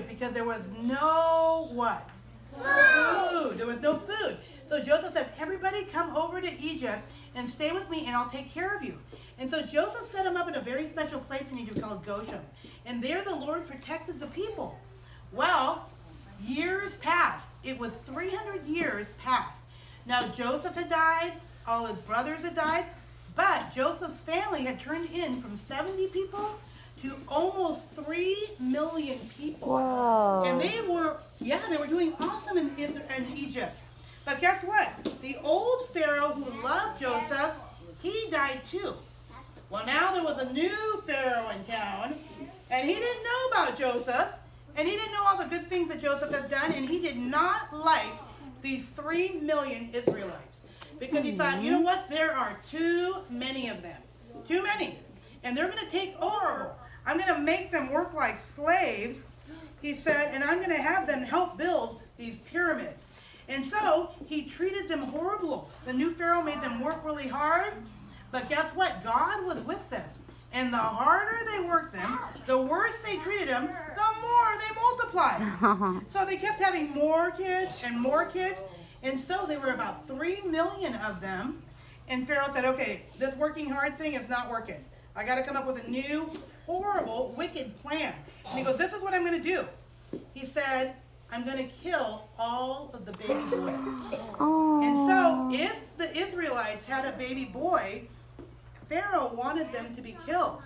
Egypt because there was no what? Food. There was no food. So Joseph said, everybody come over to Egypt and stay with me and I'll take care of you. And so Joseph set him up in a very special place in Egypt called Goshen. And there the Lord protected the people. Well, years passed. It was 300 years passed. Now Joseph had died. All his brothers had died. But Joseph's family had turned in from 70 people to almost 3 million people. Wow. And they were doing awesome in Egypt. But guess what? The old Pharaoh who loved Joseph, he died too. Well, now there was a new Pharaoh in town, and he didn't know about Joseph, and he didn't know all the good things that Joseph had done, and he did not like these 3 million Israelites. Because he thought, you know what? There are too many of them. Too many. And they're going to take over. I'm going to make them work like slaves, he said, and I'm going to have them help build these pyramids. And so he treated them horrible. The new Pharaoh made them work really hard. But guess what? God was with them. And the harder they worked them, the worse they treated them, the more they multiplied. So they kept having more kids and more kids. And so there were about 3 million of them. And Pharaoh said, okay, this working hard thing is not working. I got to come up with a new, horrible, wicked plan. And he goes, this is what I'm going to do. He said, I'm going to kill all of the baby boys. Oh. And so if the Israelites had a baby boy, Pharaoh wanted them to be killed.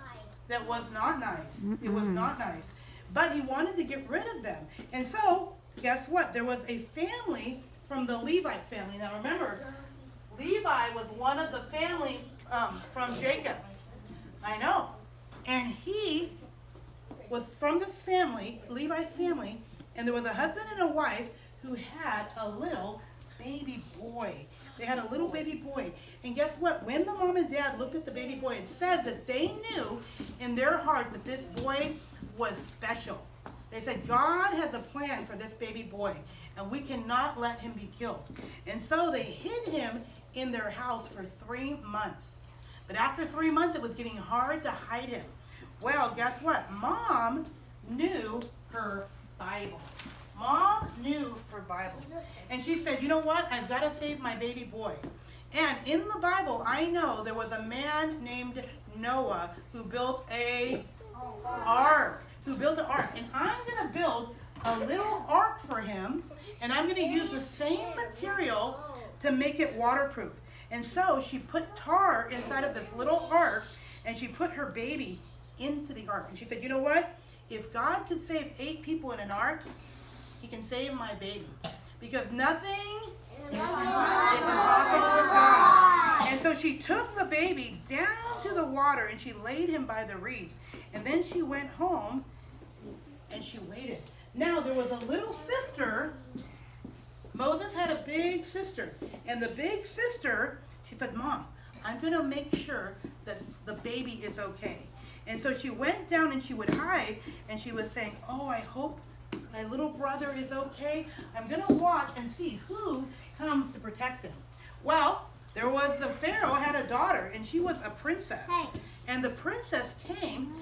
That was not nice. It was not nice. But he wanted to get rid of them. And so, guess what? There was a family from the Levite family. Now remember, Levi was one of the family from Jacob. I know. And he was from this family, Levi's family, and there was a husband and a wife who had a little baby boy. They had a little baby boy. And guess what? When the mom and dad looked at the baby boy, it says that they knew in their heart that this boy was special. They said, God has a plan for this baby boy, and we cannot let him be killed. And so they hid him in their house for 3 months. But after 3 months, it was getting hard to hide him. Well, guess what? Mom knew her Bible. Mom knew her Bible. And she said, you know what? I've got to save my baby boy. And in the Bible, I know there was a man named Noah who built an ark. And I'm going to build a little ark for him. And I'm going to use the same material to make it waterproof. And so she put tar inside of this little ark, and she put her baby into the ark. And she said, you know what? If God could save 8 people in an ark, he can save my baby. Because nothing is impossible with God. And so she took the baby down to the water, and she laid him by the reeds. And then she went home, and she waited. Now, there was a little sister. Moses had a big sister. And the big sister, she said, Mom, I'm going to make sure that the baby is okay. And so she went down and she would hide, and she was saying, oh, I hope my little brother is okay. I'm going to watch and see who comes to protect him. Well, there was the Pharaoh had a daughter, and she was a princess. And the princess came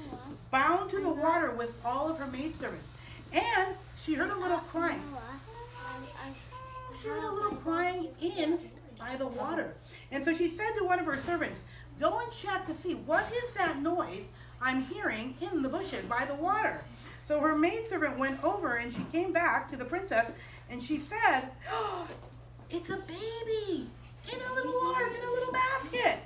bound to the water with all of her maidservants. And she heard a little crying. She heard a little crying in by the water. And so she said to one of her servants, go and check to see what is that noise I'm hearing in the bushes by the water. So her maidservant went over, and she came back to the princess, and she said, oh, it's a baby in a little ark, in a little basket.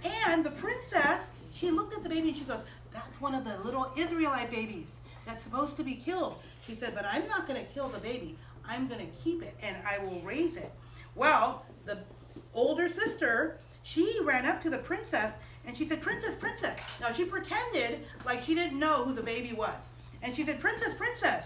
And the princess, she looked at the baby and she goes, that's one of the little Israelite babies that's supposed to be killed. She said, but I'm not going to kill the baby. I'm going to keep it, and I will raise it. Well, the older sister, she ran up to the princess, and she said, Princess, Princess. Now, she pretended like she didn't know who the baby was. And she said, Princess, Princess,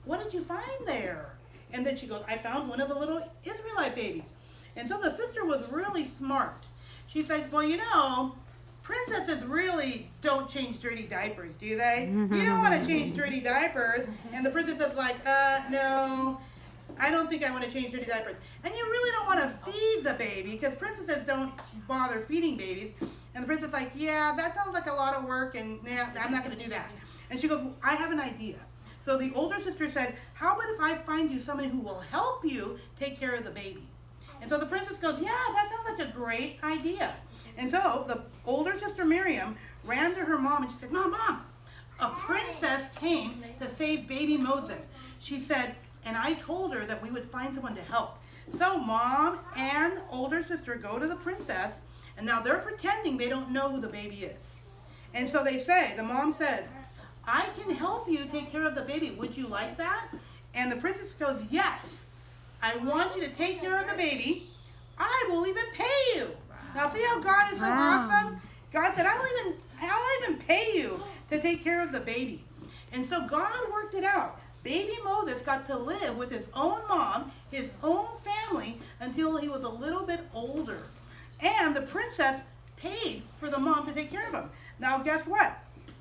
what did you find there? And then she goes, I found one of the little Israelite babies. And so the sister was really smart. She said, well, you know, princesses really don't change dirty diapers, do they? You don't want to change dirty diapers. And the princess is like, no, I don't think I want to change dirty diapers. And you really don't want to feed the baby, because princesses don't bother feeding babies. And the princess is like, yeah, that sounds like a lot of work, and yeah, I'm not going to do that. And she goes, I have an idea. So the older sister said, how about if I find you somebody who will help you take care of the baby? And so the princess goes, yeah, that sounds like a great idea. And so the older sister Miriam ran to her mom and she said, Mom, a princess came to save baby Moses. She said, and I told her that we would find someone to help. So mom and older sister go to the princess, and now they're pretending they don't know who the baby is. And so they say, the mom says, I can help you take care of the baby. Would you like that? And the princess goes, yes, I want you to take care of the baby. I will even pay you. Now see how God is so awesome? God said, I'll even pay you to take care of the baby. And so God worked it out. Baby Moses got to live with his own mom, his own family, until he was a little bit older. And the princess paid for the mom to take care of him. Now guess what?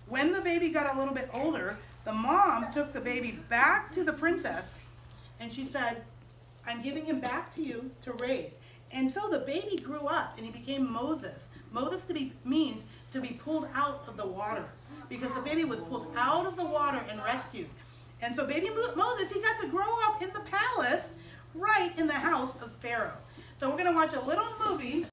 When the baby got a little bit older, the mom took the baby back to the princess and she said, I'm giving him back to you to raise. And so the baby grew up and he became Moses. Moses means to be pulled out of the water, because the baby was pulled out of the water and rescued. And so baby Moses, he got to grow up in the palace right in the house of Pharaoh. So we're going to watch a little movie.